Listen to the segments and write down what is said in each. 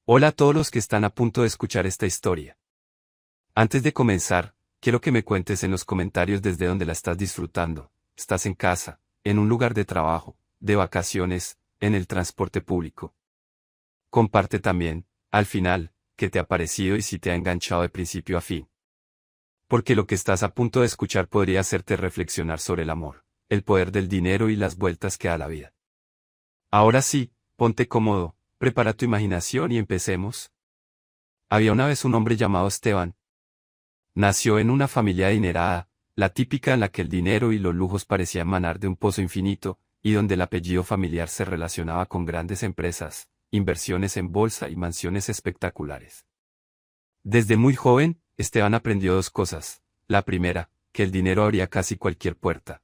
Hola a todos los que están a punto de escuchar esta historia. Antes de comenzar, quiero que me cuentes en los comentarios desde dónde la estás disfrutando. ¿Estás en casa, en un lugar de trabajo, de vacaciones, en el transporte público? Comparte también, al final, qué te ha parecido y si te ha enganchado de principio a fin. Porque lo que estás a punto de escuchar podría hacerte reflexionar sobre el amor, el poder del dinero y las vueltas que da la vida. Ahora sí, ponte cómodo, prepara tu imaginación y empecemos. Había una vez un hombre llamado Esteban. Nació en una familia adinerada, la típica en la que el dinero y los lujos parecían manar de un pozo infinito, y donde el apellido familiar se relacionaba con grandes empresas, inversiones en bolsa y mansiones espectaculares. Desde muy joven, Esteban aprendió dos cosas. La primera, que el dinero abría casi cualquier puerta.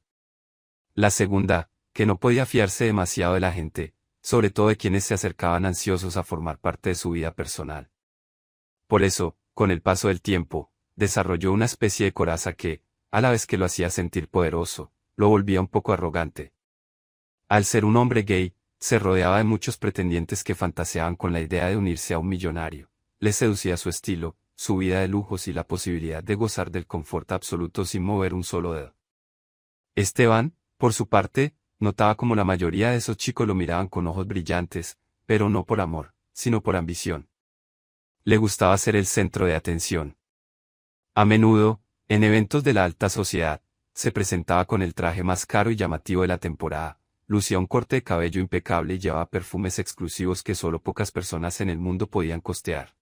La segunda, que no podía fiarse demasiado de la gente, sobre todo de quienes se acercaban ansiosos a formar parte de su vida personal. Por eso, con el paso del tiempo, desarrolló una especie de coraza que, a la vez que lo hacía sentir poderoso, lo volvía un poco arrogante. Al ser un hombre gay, se rodeaba de muchos pretendientes que fantaseaban con la idea de unirse a un millonario. Les seducía su estilo, su vida de lujos y la posibilidad de gozar del confort absoluto sin mover un solo dedo. Esteban, por su parte, notaba como la mayoría de esos chicos lo miraban con ojos brillantes, pero no por amor, sino por ambición. Le gustaba ser el centro de atención. A menudo, en eventos de la alta sociedad, se presentaba con el traje más caro y llamativo de la temporada, lucía un corte de cabello impecable y llevaba perfumes exclusivos que solo pocas personas en el mundo podían costear.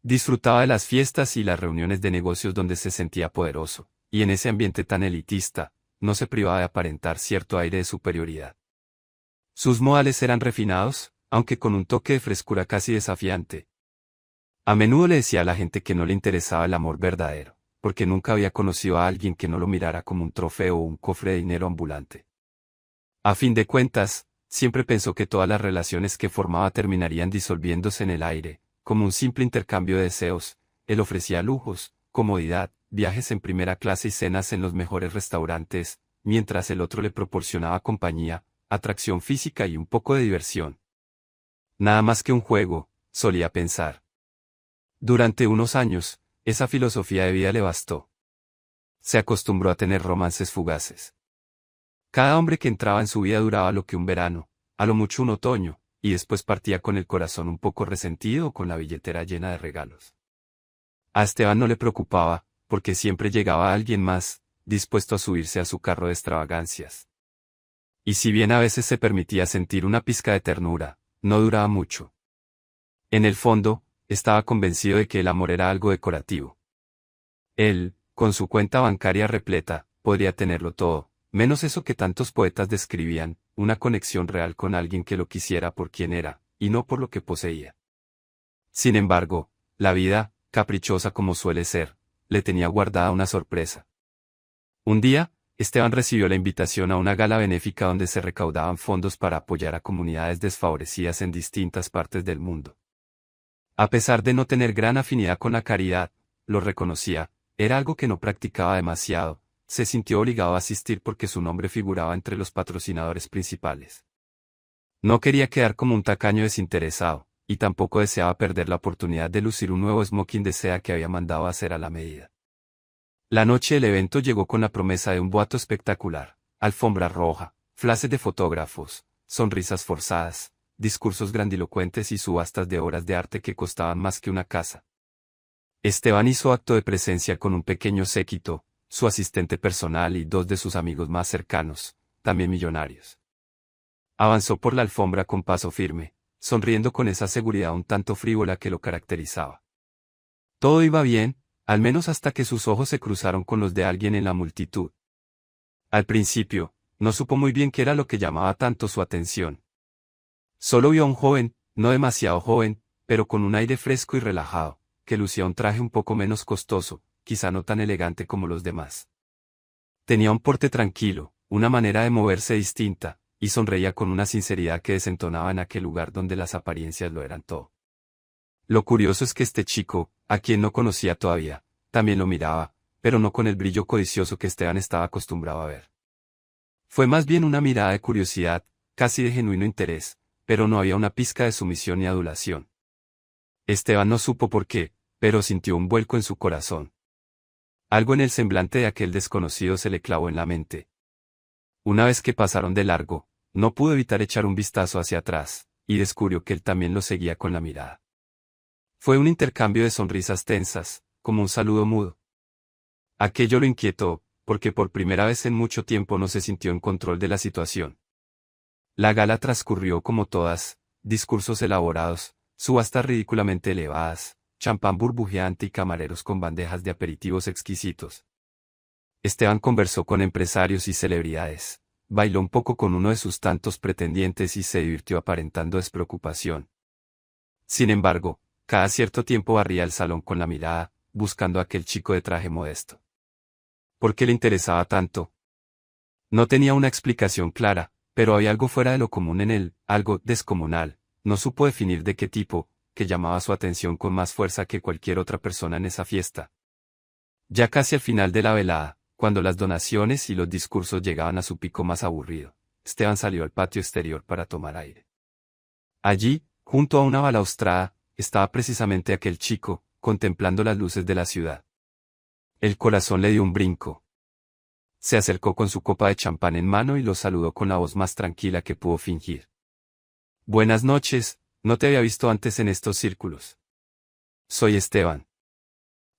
Disfrutaba de las fiestas y las reuniones de negocios donde se sentía poderoso, y en ese ambiente tan elitista, no se privaba de aparentar cierto aire de superioridad. Sus modales eran refinados, aunque con un toque de frescura casi desafiante. A menudo le decía a la gente que no le interesaba el amor verdadero, porque nunca había conocido a alguien que no lo mirara como un trofeo o un cofre de dinero ambulante. A fin de cuentas, siempre pensó que todas las relaciones que formaba terminarían disolviéndose en el aire, como un simple intercambio de deseos. Él ofrecía lujos, comodidad, viajes en primera clase y cenas en los mejores restaurantes, mientras el otro le proporcionaba compañía, atracción física y un poco de diversión. Nada más que un juego, solía pensar. Durante unos años, esa filosofía de vida le bastó. Se acostumbró a tener romances fugaces. Cada hombre que entraba en su vida duraba lo que un verano, a lo mucho un otoño, y después partía con el corazón un poco resentido o con la billetera llena de regalos. A Esteban no le preocupaba, porque siempre llegaba alguien más, dispuesto a subirse a su carro de extravagancias. Y si bien a veces se permitía sentir una pizca de ternura, no duraba mucho. En el fondo, estaba convencido de que el amor era algo decorativo. Él, con su cuenta bancaria repleta, podría tenerlo todo, menos eso que tantos poetas describían, una conexión real con alguien que lo quisiera por quien era, y no por lo que poseía. Sin embargo, la vida, caprichosa como suele ser, le tenía guardada una sorpresa. Un día, Esteban recibió la invitación a una gala benéfica donde se recaudaban fondos para apoyar a comunidades desfavorecidas en distintas partes del mundo. A pesar de no tener gran afinidad con la caridad, lo reconocía, era algo que no practicaba demasiado, se sintió obligado a asistir porque su nombre figuraba entre los patrocinadores principales. No quería quedar como un tacaño desinteresado, y tampoco deseaba perder la oportunidad de lucir un nuevo smoking de seda que había mandado a hacer a la medida. La noche del evento llegó con la promesa de un boato espectacular, alfombra roja, flashes de fotógrafos, sonrisas forzadas, discursos grandilocuentes y subastas de obras de arte que costaban más que una casa. Esteban hizo acto de presencia con un pequeño séquito, su asistente personal y dos de sus amigos más cercanos, también millonarios. Avanzó por la alfombra con paso firme, sonriendo con esa seguridad un tanto frívola que lo caracterizaba. Todo iba bien, al menos hasta que sus ojos se cruzaron con los de alguien en la multitud. Al principio, no supo muy bien qué era lo que llamaba tanto su atención. Solo vio a un joven, no demasiado joven, pero con un aire fresco y relajado, que lucía un traje un poco menos costoso, quizá no tan elegante como los demás. Tenía un porte tranquilo, una manera de moverse distinta, y sonreía con una sinceridad que desentonaba en aquel lugar donde las apariencias lo eran todo. Lo curioso es que este chico, a quien no conocía todavía, también lo miraba, pero no con el brillo codicioso que Esteban estaba acostumbrado a ver. Fue más bien una mirada de curiosidad, casi de genuino interés, pero no había una pizca de sumisión ni adulación. Esteban no supo por qué, pero sintió un vuelco en su corazón. Algo en el semblante de aquel desconocido se le clavó en la mente. Una vez que pasaron de largo, no pudo evitar echar un vistazo hacia atrás, y descubrió que él también lo seguía con la mirada. Fue un intercambio de sonrisas tensas, como un saludo mudo. Aquello lo inquietó, porque por primera vez en mucho tiempo no se sintió en control de la situación. La gala transcurrió como todas, discursos elaborados, subastas ridículamente elevadas, champán burbujeante y camareros con bandejas de aperitivos exquisitos. Esteban conversó con empresarios y celebridades, bailó un poco con uno de sus tantos pretendientes y se divirtió aparentando despreocupación. Sin embargo, cada cierto tiempo barría el salón con la mirada, buscando a aquel chico de traje modesto. ¿Por qué le interesaba tanto? No tenía una explicación clara, pero había algo fuera de lo común en él, algo descomunal, no supo definir de qué tipo, que llamaba su atención con más fuerza que cualquier otra persona en esa fiesta. Ya casi al final de la velada, cuando las donaciones y los discursos llegaban a su pico más aburrido, Esteban salió al patio exterior para tomar aire. Allí, junto a una balaustrada, estaba precisamente aquel chico, contemplando las luces de la ciudad. El corazón le dio un brinco. Se acercó con su copa de champán en mano y lo saludó con la voz más tranquila que pudo fingir. Buenas noches, no te había visto antes en estos círculos. Soy Esteban.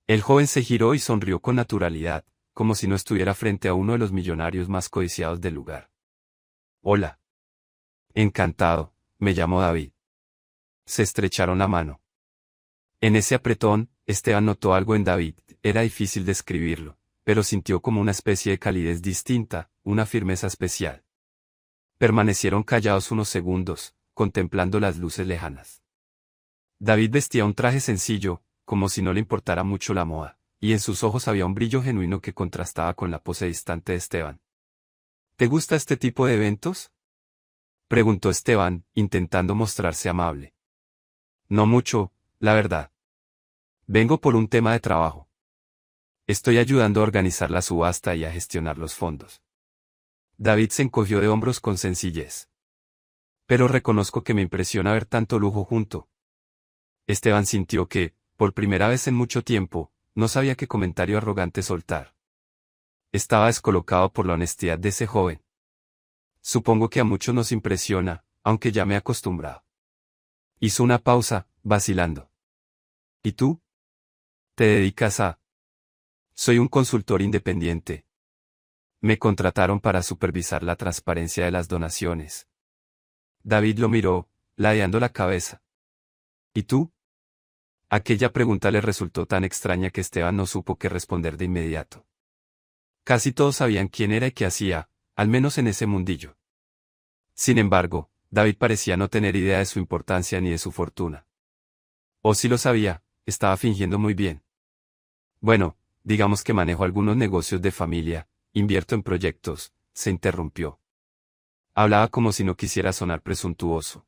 El joven se giró y sonrió con naturalidad, como si no estuviera frente a uno de los millonarios más codiciados del lugar. Hola. Encantado, me llamo David. Se estrecharon la mano. En ese apretón, Esteban notó algo en David, era difícil describirlo, pero sintió como una especie de calidez distinta, una firmeza especial. Permanecieron callados unos segundos, contemplando las luces lejanas. David vestía un traje sencillo, como si no le importara mucho la moda, y en sus ojos había un brillo genuino que contrastaba con la pose distante de Esteban. ¿Te gusta este tipo de eventos?, preguntó Esteban, intentando mostrarse amable. No mucho, la verdad. Vengo por un tema de trabajo. Estoy ayudando a organizar la subasta y a gestionar los fondos. David se encogió de hombros con sencillez. Pero reconozco que me impresiona ver tanto lujo junto. Esteban sintió que, por primera vez en mucho tiempo, no sabía qué comentario arrogante soltar. Estaba descolocado por la honestidad de ese joven. Supongo que a muchos nos impresiona, aunque ya me he acostumbrado. Hizo una pausa, vacilando. ¿Y tú? ¿Te dedicas a...? Soy un consultor independiente. Me contrataron para supervisar la transparencia de las donaciones. David lo miró, ladeando la cabeza. ¿Y tú? Aquella pregunta le resultó tan extraña que Esteban no supo qué responder de inmediato. Casi todos sabían quién era y qué hacía, al menos en ese mundillo. Sin embargo, David parecía no tener idea de su importancia ni de su fortuna. O si lo sabía, estaba fingiendo muy bien. Bueno, digamos que manejo algunos negocios de familia, invierto en proyectos, se interrumpió. Hablaba como si no quisiera sonar presuntuoso.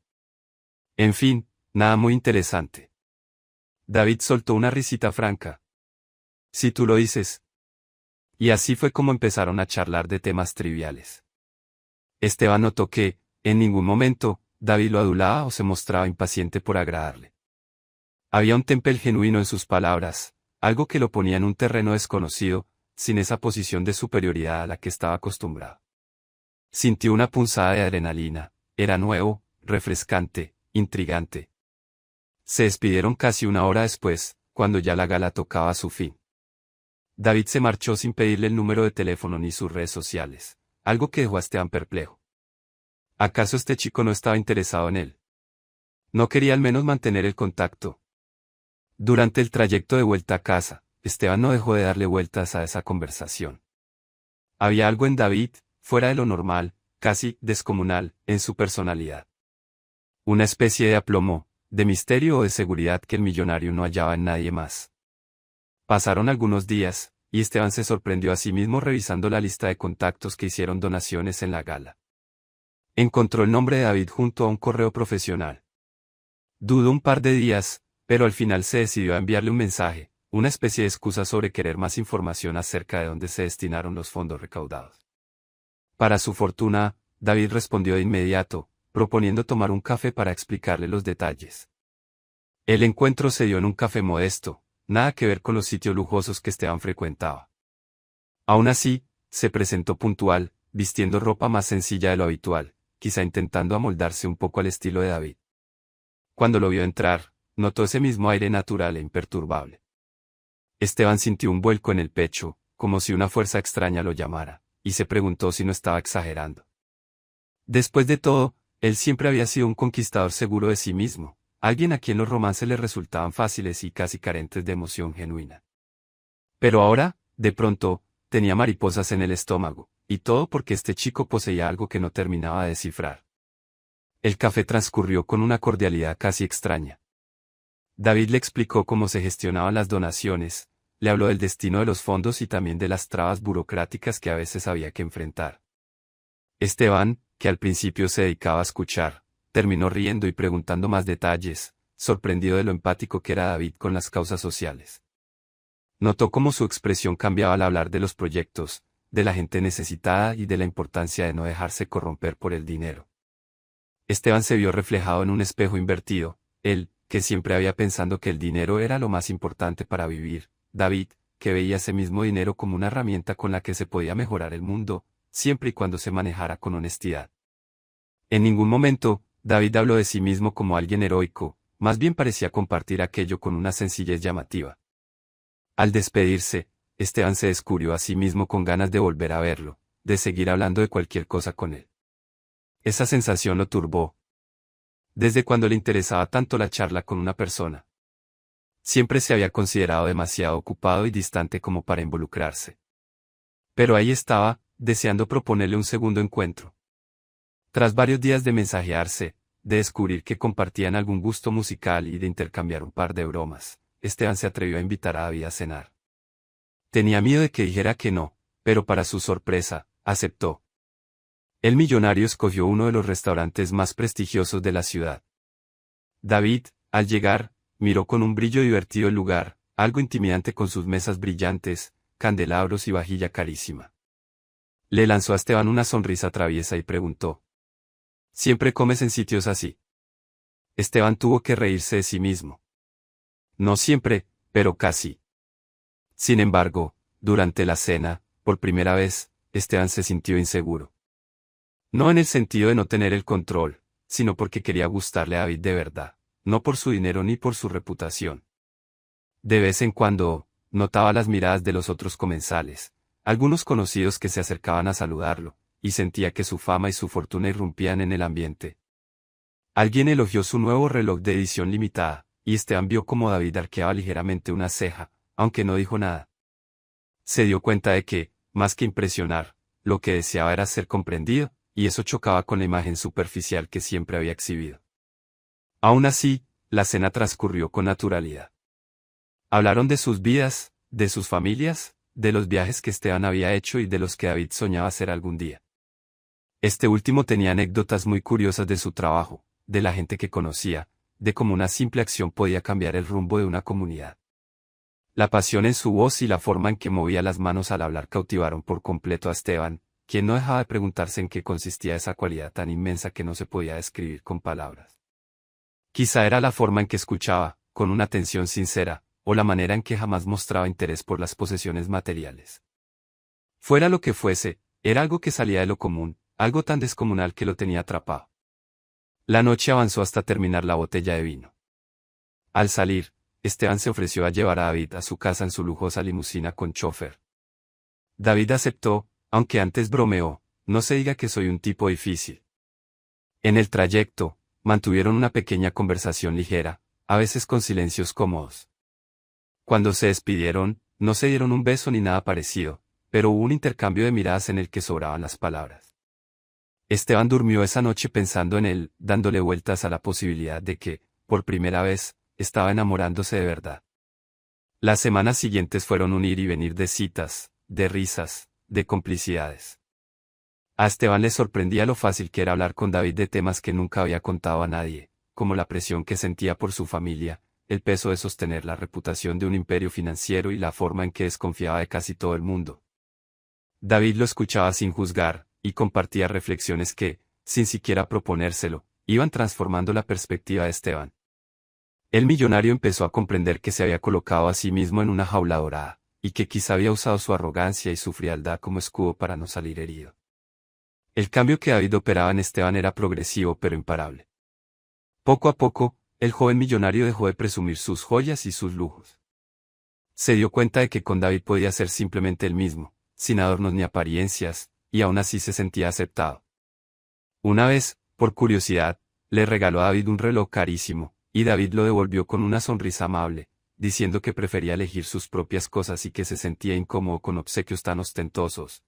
En fin, nada muy interesante. David soltó una risita franca. Si tú lo dices. Y así fue como empezaron a charlar de temas triviales. Esteban notó que, en ningún momento, David lo adulaba o se mostraba impaciente por agradarle. Había un temple genuino en sus palabras, algo que lo ponía en un terreno desconocido, sin esa posición de superioridad a la que estaba acostumbrado. Sintió una punzada de adrenalina, era nuevo, refrescante, intrigante. Se despidieron casi una hora después, cuando ya la gala tocaba su fin. David se marchó sin pedirle el número de teléfono ni sus redes sociales, algo que dejó a Esteban perplejo. ¿Acaso este chico no estaba interesado en él? No quería al menos mantener el contacto. Durante el trayecto de vuelta a casa, Esteban no dejó de darle vueltas a esa conversación. Había algo en David, fuera de lo normal, casi descomunal, en su personalidad. Una especie de aplomo, de misterio o de seguridad que el millonario no hallaba en nadie más. Pasaron algunos días, y Esteban se sorprendió a sí mismo revisando la lista de contactos que hicieron donaciones en la gala. Encontró el nombre de David junto a un correo profesional. Dudó un par de días, pero al final se decidió a enviarle un mensaje, una especie de excusa sobre querer más información acerca de dónde se destinaron los fondos recaudados. Para su fortuna, David respondió de inmediato, proponiendo tomar un café para explicarle los detalles. El encuentro se dio en un café modesto, nada que ver con los sitios lujosos que Esteban frecuentaba. Aún así, se presentó puntual, vistiendo ropa más sencilla de lo habitual, quizá intentando amoldarse un poco al estilo de David. Cuando lo vio entrar, notó ese mismo aire natural e imperturbable. Esteban sintió un vuelco en el pecho, como si una fuerza extraña lo llamara, y se preguntó si no estaba exagerando. Después de todo, él siempre había sido un conquistador seguro de sí mismo, alguien a quien los romances le resultaban fáciles y casi carentes de emoción genuina. Pero ahora, de pronto, tenía mariposas en el estómago, y todo porque este chico poseía algo que no terminaba de descifrar. El café transcurrió con una cordialidad casi extraña. David le explicó cómo se gestionaban las donaciones, le habló del destino de los fondos y también de las trabas burocráticas que a veces había que enfrentar. Esteban, que al principio se dedicaba a escuchar, terminó riendo y preguntando más detalles, sorprendido de lo empático que era David con las causas sociales. Notó cómo su expresión cambiaba al hablar de los proyectos, de la gente necesitada y de la importancia de no dejarse corromper por el dinero. Esteban se vio reflejado en un espejo invertido, él, que siempre había pensado que el dinero era lo más importante para vivir, David, que veía ese mismo dinero como una herramienta con la que se podía mejorar el mundo, siempre y cuando se manejara con honestidad. En ningún momento, David habló de sí mismo como alguien heroico, más bien parecía compartir aquello con una sencillez llamativa. Al despedirse, Esteban se descubrió a sí mismo con ganas de volver a verlo, de seguir hablando de cualquier cosa con él. Esa sensación lo turbó. Desde cuando le interesaba tanto la charla con una persona. Siempre se había considerado demasiado ocupado y distante como para involucrarse. Pero ahí estaba, deseando proponerle un segundo encuentro. Tras varios días de mensajearse, de descubrir que compartían algún gusto musical y de intercambiar un par de bromas, Esteban se atrevió a invitar a David a cenar. Tenía miedo de que dijera que no, pero para su sorpresa, aceptó. El millonario escogió uno de los restaurantes más prestigiosos de la ciudad. David, al llegar, miró con un brillo divertido el lugar, algo intimidante con sus mesas brillantes, candelabros y vajilla carísima. Le lanzó a Esteban una sonrisa traviesa y preguntó: ¿Siempre comes en sitios así? Esteban tuvo que reírse de sí mismo. No siempre, pero casi. Sin embargo, durante la cena, por primera vez, Esteban se sintió inseguro. No en el sentido de no tener el control, sino porque quería gustarle a David de verdad, no por su dinero ni por su reputación. De vez en cuando, notaba las miradas de los otros comensales, algunos conocidos que se acercaban a saludarlo, y sentía que su fama y su fortuna irrumpían en el ambiente. Alguien elogió su nuevo reloj de edición limitada, y Esteban vio cómo David arqueaba ligeramente una ceja, aunque no dijo nada. Se dio cuenta de que, más que impresionar, lo que deseaba era ser comprendido, y eso chocaba con la imagen superficial que siempre había exhibido. Aún así, la cena transcurrió con naturalidad. Hablaron de sus vidas, de sus familias, de los viajes que Esteban había hecho y de los que David soñaba hacer algún día. Este último tenía anécdotas muy curiosas de su trabajo, de la gente que conocía, de cómo una simple acción podía cambiar el rumbo de una comunidad. La pasión en su voz y la forma en que movía las manos al hablar cautivaron por completo a Esteban, quien no dejaba de preguntarse en qué consistía esa cualidad tan inmensa que no se podía describir con palabras. Quizá era la forma en que escuchaba, con una atención sincera, o la manera en que jamás mostraba interés por las posesiones materiales. Fuera lo que fuese, era algo que salía de lo común, algo tan descomunal que lo tenía atrapado. La noche avanzó hasta terminar la botella de vino. Al salir, Esteban se ofreció a llevar a David a su casa en su lujosa limusina con chofer. David aceptó, aunque antes bromeó: no se diga que soy un tipo difícil. En el trayecto, mantuvieron una pequeña conversación ligera, a veces con silencios cómodos. Cuando se despidieron, no se dieron un beso ni nada parecido, pero hubo un intercambio de miradas en el que sobraban las palabras. Esteban durmió esa noche pensando en él, dándole vueltas a la posibilidad de que, por primera vez, estaba enamorándose de verdad. Las semanas siguientes fueron un ir y venir de citas, de risas, de complicidades. A Esteban le sorprendía lo fácil que era hablar con David de temas que nunca había contado a nadie, como la presión que sentía por su familia, el peso de sostener la reputación de un imperio financiero y la forma en que desconfiaba de casi todo el mundo. David lo escuchaba sin juzgar, y compartía reflexiones que, sin siquiera proponérselo, iban transformando la perspectiva de Esteban. El millonario empezó a comprender que se había colocado a sí mismo en una jaula dorada, y que quizá había usado su arrogancia y su frialdad como escudo para no salir herido. El cambio que David operaba en Esteban era progresivo pero imparable. Poco a poco, el joven millonario dejó de presumir sus joyas y sus lujos. Se dio cuenta de que con David podía ser simplemente el mismo, sin adornos ni apariencias, y aún así se sentía aceptado. Una vez, por curiosidad, le regaló a David un reloj carísimo, y David lo devolvió con una sonrisa amable, diciendo que prefería elegir sus propias cosas y que se sentía incómodo con obsequios tan ostentosos.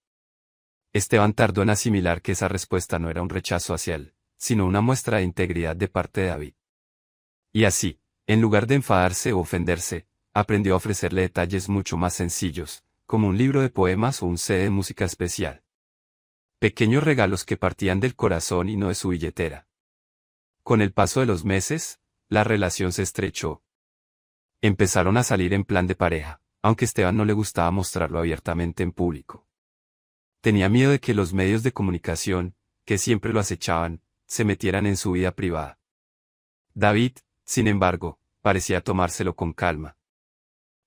Esteban tardó en asimilar que esa respuesta no era un rechazo hacia él, sino una muestra de integridad de parte de David. Y así, en lugar de enfadarse o ofenderse, aprendió a ofrecerle detalles mucho más sencillos, como un libro de poemas o un CD de música especial. Pequeños regalos que partían del corazón y no de su billetera. Con el paso de los meses, la relación se estrechó. Empezaron a salir en plan de pareja, aunque a Esteban no le gustaba mostrarlo abiertamente en público. Tenía miedo de que los medios de comunicación, que siempre lo acechaban, se metieran en su vida privada. David, sin embargo, parecía tomárselo con calma.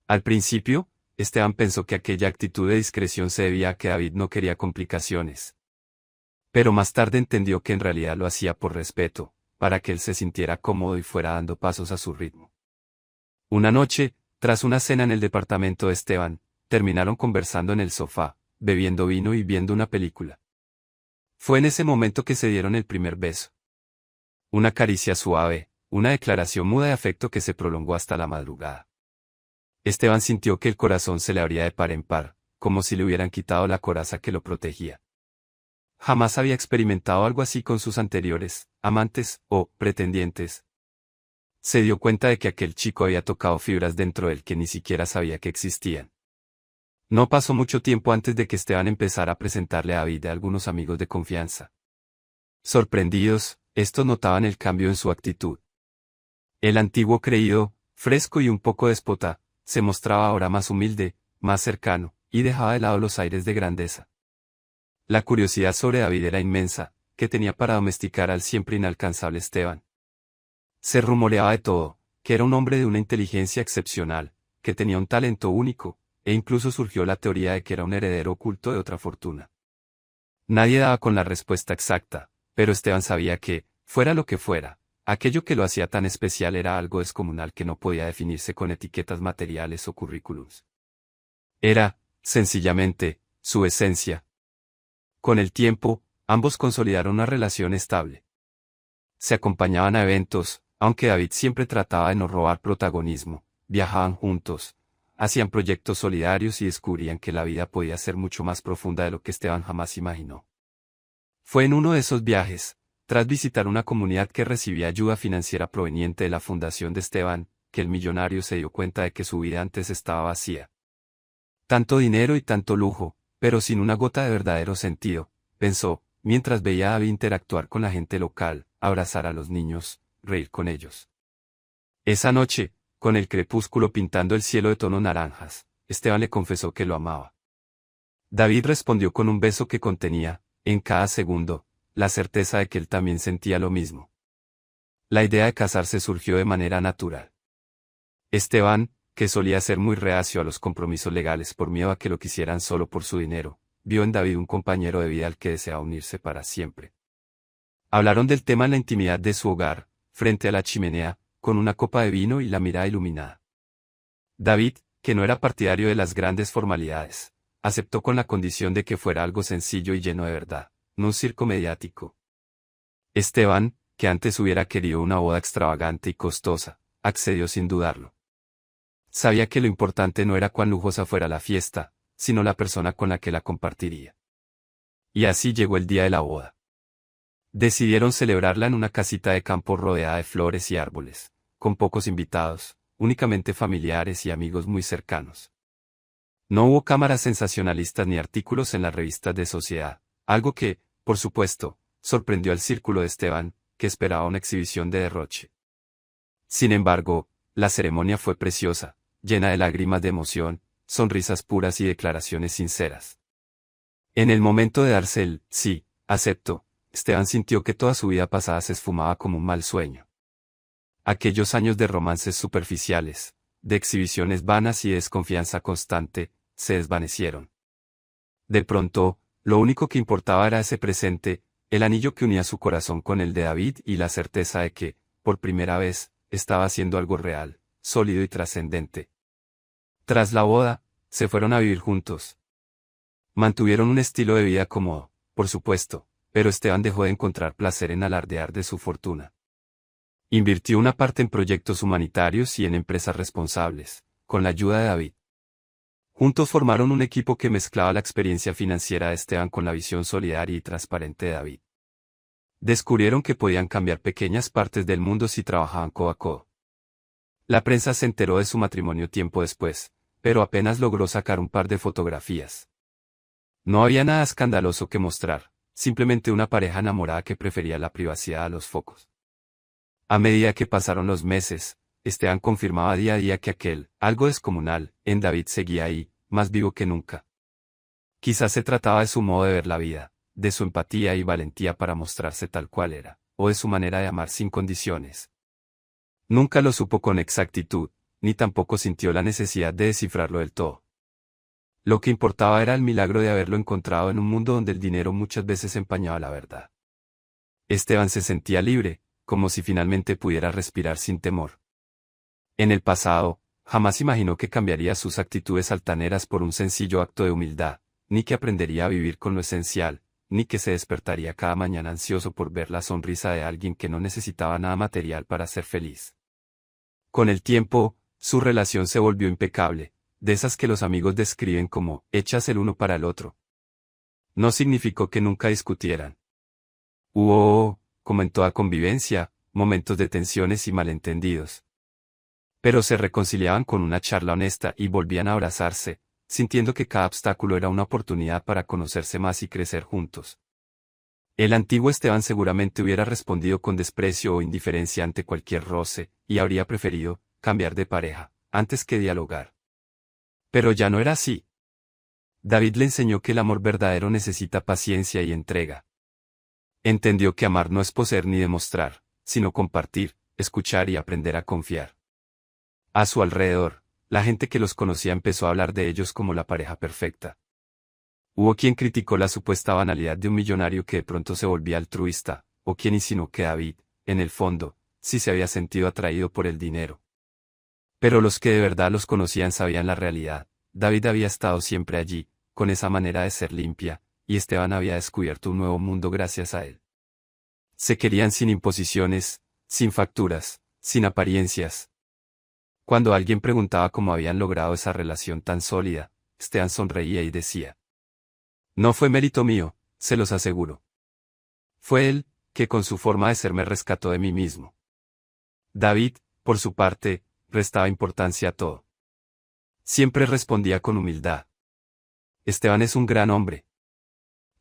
Al principio, Esteban pensó que aquella actitud de discreción se debía a que David no quería complicaciones. Pero más tarde entendió que en realidad lo hacía por respeto, para que él se sintiera cómodo y fuera dando pasos a su ritmo. Una noche, tras una cena en el departamento de Esteban, terminaron conversando en el sofá, bebiendo vino y viendo una película. Fue en ese momento que se dieron el primer beso. Una caricia suave, una declaración muda de afecto que se prolongó hasta la madrugada. Esteban sintió que el corazón se le abría de par en par, como si le hubieran quitado la coraza que lo protegía. Jamás había experimentado algo así con sus anteriores, amantes, o pretendientes. Se dio cuenta de que aquel chico había tocado fibras dentro de él que ni siquiera sabía que existían. No pasó mucho tiempo antes de que Esteban empezara a presentarle a David a algunos amigos de confianza. Sorprendidos, estos notaban el cambio en su actitud. El antiguo creído, fresco y un poco déspota, se mostraba ahora más humilde, más cercano, y dejaba de lado los aires de grandeza. La curiosidad sobre David era inmensa, que tenía para domesticar al siempre inalcanzable Esteban. Se rumoreaba de todo, que era un hombre de una inteligencia excepcional, que tenía un talento único, e incluso surgió la teoría de que era un heredero oculto de otra fortuna. Nadie daba con la respuesta exacta, pero Esteban sabía que, fuera lo que fuera, aquello que lo hacía tan especial era algo descomunal que no podía definirse con etiquetas materiales o currículums. Era, sencillamente, su esencia. Con el tiempo, ambos consolidaron una relación estable. Se acompañaban a eventos, aunque David siempre trataba de no robar protagonismo, viajaban juntos, hacían proyectos solidarios y descubrían que la vida podía ser mucho más profunda de lo que Esteban jamás imaginó. Fue en uno de esos viajes, tras visitar una comunidad que recibía ayuda financiera proveniente de la fundación de Esteban, que el millonario se dio cuenta de que su vida antes estaba vacía. Tanto dinero y tanto lujo, pero sin una gota de verdadero sentido, pensó, mientras veía a David interactuar con la gente local, abrazar a los niños, reír con ellos. Esa noche, con el crepúsculo pintando el cielo de tonos naranjas, Esteban le confesó que lo amaba. David respondió con un beso que contenía, en cada segundo, la certeza de que él también sentía lo mismo. La idea de casarse surgió de manera natural. Esteban, que solía ser muy reacio a los compromisos legales por miedo a que lo quisieran solo por su dinero, vio en David un compañero de vida al que deseaba unirse para siempre. Hablaron del tema en la intimidad de su hogar, frente a la chimenea, con una copa de vino y la mirada iluminada. David, que no era partidario de las grandes formalidades, aceptó con la condición de que fuera algo sencillo y lleno de verdad, no un circo mediático. Esteban, que antes hubiera querido una boda extravagante y costosa, accedió sin dudarlo. Sabía que lo importante no era cuán lujosa fuera la fiesta, sino la persona con la que la compartiría. Y así llegó el día de la boda. Decidieron celebrarla en una casita de campo rodeada de flores y árboles, con pocos invitados, únicamente familiares y amigos muy cercanos. No hubo cámaras sensacionalistas ni artículos en las revistas de sociedad, algo que, por supuesto, sorprendió al círculo de Esteban, que esperaba una exhibición de derroche. Sin embargo, la ceremonia fue preciosa, llena de lágrimas de emoción, sonrisas puras y declaraciones sinceras. En el momento de darse el sí, acepto, Esteban sintió que toda su vida pasada se esfumaba como un mal sueño. Aquellos años de romances superficiales, de exhibiciones vanas y de desconfianza constante, se desvanecieron. De pronto, lo único que importaba era ese presente, el anillo que unía su corazón con el de David y la certeza de que, por primera vez, estaba haciendo algo real, sólido y trascendente. Tras la boda, se fueron a vivir juntos. Mantuvieron un estilo de vida cómodo, por supuesto, pero Esteban dejó de encontrar placer en alardear de su fortuna. Invirtió una parte en proyectos humanitarios y en empresas responsables, con la ayuda de David. Juntos formaron un equipo que mezclaba la experiencia financiera de Esteban con la visión solidaria y transparente de David. Descubrieron que podían cambiar pequeñas partes del mundo si trabajaban codo a codo. La prensa se enteró de su matrimonio tiempo después, pero apenas logró sacar un par de fotografías. No había nada escandaloso que mostrar, simplemente una pareja enamorada que prefería la privacidad a los focos. A medida que pasaron los meses, Esteban confirmaba día a día que aquel, algo descomunal, en David seguía ahí, más vivo que nunca. Quizás se trataba de su modo de ver la vida, de su empatía y valentía para mostrarse tal cual era, o de su manera de amar sin condiciones. Nunca lo supo con exactitud, ni tampoco sintió la necesidad de descifrarlo del todo. Lo que importaba era el milagro de haberlo encontrado en un mundo donde el dinero muchas veces empañaba la verdad. Esteban se sentía libre, como si finalmente pudiera respirar sin temor. En el pasado, jamás imaginó que cambiaría sus actitudes altaneras por un sencillo acto de humildad, ni que aprendería a vivir con lo esencial, ni que se despertaría cada mañana ansioso por ver la sonrisa de alguien que no necesitaba nada material para ser feliz. Con el tiempo, su relación se volvió impecable, de esas que los amigos describen como hechas el uno para el otro. No significó que nunca discutieran. Hubo, como en toda convivencia, momentos de tensiones y malentendidos. Pero se reconciliaban con una charla honesta y volvían a abrazarse, sintiendo que cada obstáculo era una oportunidad para conocerse más y crecer juntos. El antiguo Esteban seguramente hubiera respondido con desprecio o indiferencia ante cualquier roce, y habría preferido cambiar de pareja, antes que dialogar. Pero ya no era así. David le enseñó que el amor verdadero necesita paciencia y entrega. Entendió que amar no es poseer ni demostrar, sino compartir, escuchar y aprender a confiar. A su alrededor, la gente que los conocía empezó a hablar de ellos como la pareja perfecta. Hubo quien criticó la supuesta banalidad de un millonario que de pronto se volvía altruista, o quien insinuó que David, en el fondo, sí se había sentido atraído por el dinero. Pero los que de verdad los conocían sabían la realidad. David había estado siempre allí, con esa manera de ser limpia, y Esteban había descubierto un nuevo mundo gracias a él. Se querían sin imposiciones, sin facturas, sin apariencias. Cuando alguien preguntaba cómo habían logrado esa relación tan sólida, Esteban sonreía y decía: no fue mérito mío, se los aseguro. Fue él, que con su forma de ser me rescató de mí mismo. David, por su parte, prestaba importancia a todo. Siempre respondía con humildad. Esteban es un gran hombre.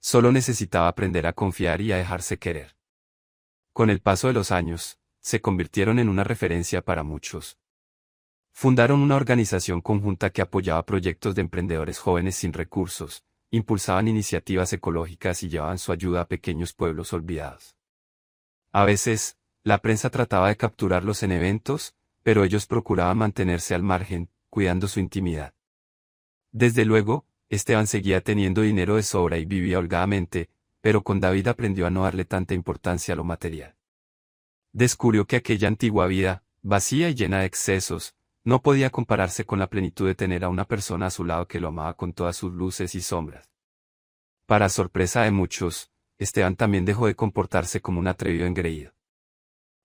Solo necesitaba aprender a confiar y a dejarse querer. Con el paso de los años, se convirtieron en una referencia para muchos. Fundaron una organización conjunta que apoyaba proyectos de emprendedores jóvenes sin recursos, impulsaban iniciativas ecológicas y llevaban su ayuda a pequeños pueblos olvidados. A veces, la prensa trataba de capturarlos en eventos, pero ellos procuraban mantenerse al margen, cuidando su intimidad. Desde luego, Esteban seguía teniendo dinero de sobra y vivía holgadamente, pero con David aprendió a no darle tanta importancia a lo material. Descubrió que aquella antigua vida, vacía y llena de excesos, no podía compararse con la plenitud de tener a una persona a su lado que lo amaba con todas sus luces y sombras. Para sorpresa de muchos, Esteban también dejó de comportarse como un atrevido engreído.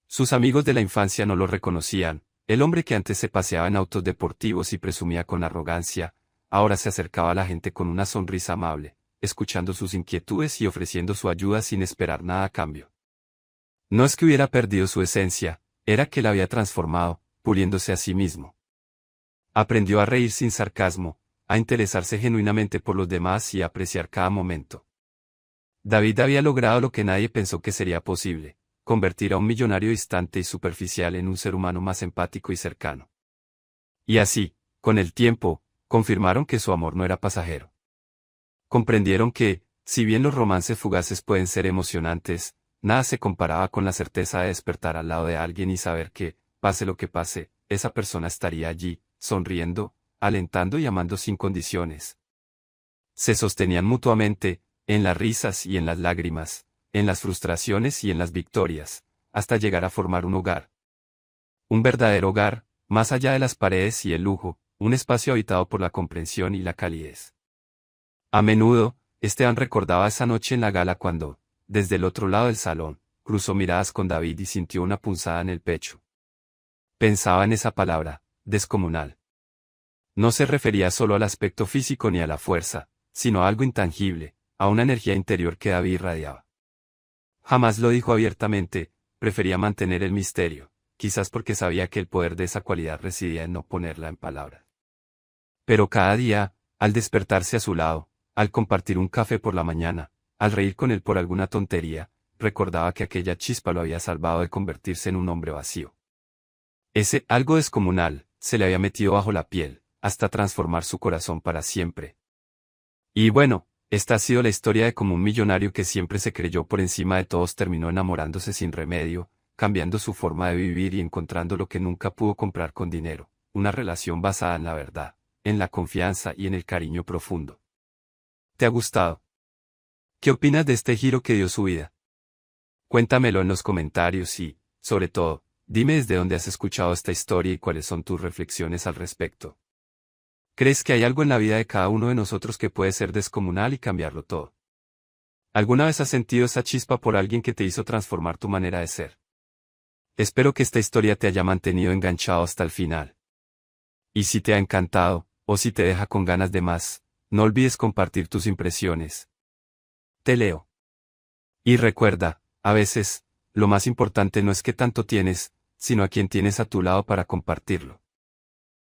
Sus amigos de la infancia no lo reconocían. El hombre que antes se paseaba en autos deportivos y presumía con arrogancia, ahora se acercaba a la gente con una sonrisa amable, escuchando sus inquietudes y ofreciendo su ayuda sin esperar nada a cambio. No es que hubiera perdido su esencia, era que la había transformado, puliéndose a sí mismo. Aprendió a reír sin sarcasmo, a interesarse genuinamente por los demás y a apreciar cada momento. David había logrado lo que nadie pensó que sería posible: convertir a un millonario distante y superficial en un ser humano más empático y cercano. Y así, con el tiempo, confirmaron que su amor no era pasajero. Comprendieron que, si bien los romances fugaces pueden ser emocionantes, nada se comparaba con la certeza de despertar al lado de alguien y saber que, pase lo que pase, esa persona estaría allí, sonriendo, alentando y amando sin condiciones. Se sostenían mutuamente, en las risas y en las lágrimas, en las frustraciones y en las victorias, hasta llegar a formar un hogar. Un verdadero hogar, más allá de las paredes y el lujo, un espacio habitado por la comprensión y la calidez. A menudo, Esteban recordaba esa noche en la gala cuando, desde el otro lado del salón, cruzó miradas con David y sintió una punzada en el pecho. Pensaba en esa palabra, descomunal. No se refería solo al aspecto físico ni a la fuerza, sino a algo intangible, a una energía interior que David irradiaba. Jamás lo dijo abiertamente, prefería mantener el misterio, quizás porque sabía que el poder de esa cualidad residía en no ponerla en palabras. Pero cada día, al despertarse a su lado, al compartir un café por la mañana, al reír con él por alguna tontería, recordaba que aquella chispa lo había salvado de convertirse en un hombre vacío. Ese algo descomunal se le había metido bajo la piel, hasta transformar su corazón para siempre. Y bueno, esta ha sido la historia de cómo un millonario que siempre se creyó por encima de todos terminó enamorándose sin remedio, cambiando su forma de vivir y encontrando lo que nunca pudo comprar con dinero, una relación basada en la verdad, en la confianza y en el cariño profundo. ¿Te ha gustado? ¿Qué opinas de este giro que dio su vida? Cuéntamelo en los comentarios y, sobre todo, dime desde dónde has escuchado esta historia y cuáles son tus reflexiones al respecto. ¿Crees que hay algo en la vida de cada uno de nosotros que puede ser descomunal y cambiarlo todo? ¿Alguna vez has sentido esa chispa por alguien que te hizo transformar tu manera de ser? Espero que esta historia te haya mantenido enganchado hasta el final. Y si te ha encantado, o si te deja con ganas de más, no olvides compartir tus impresiones. Te leo. Y recuerda, a veces, lo más importante no es qué tanto tienes, sino a quién tienes a tu lado para compartirlo.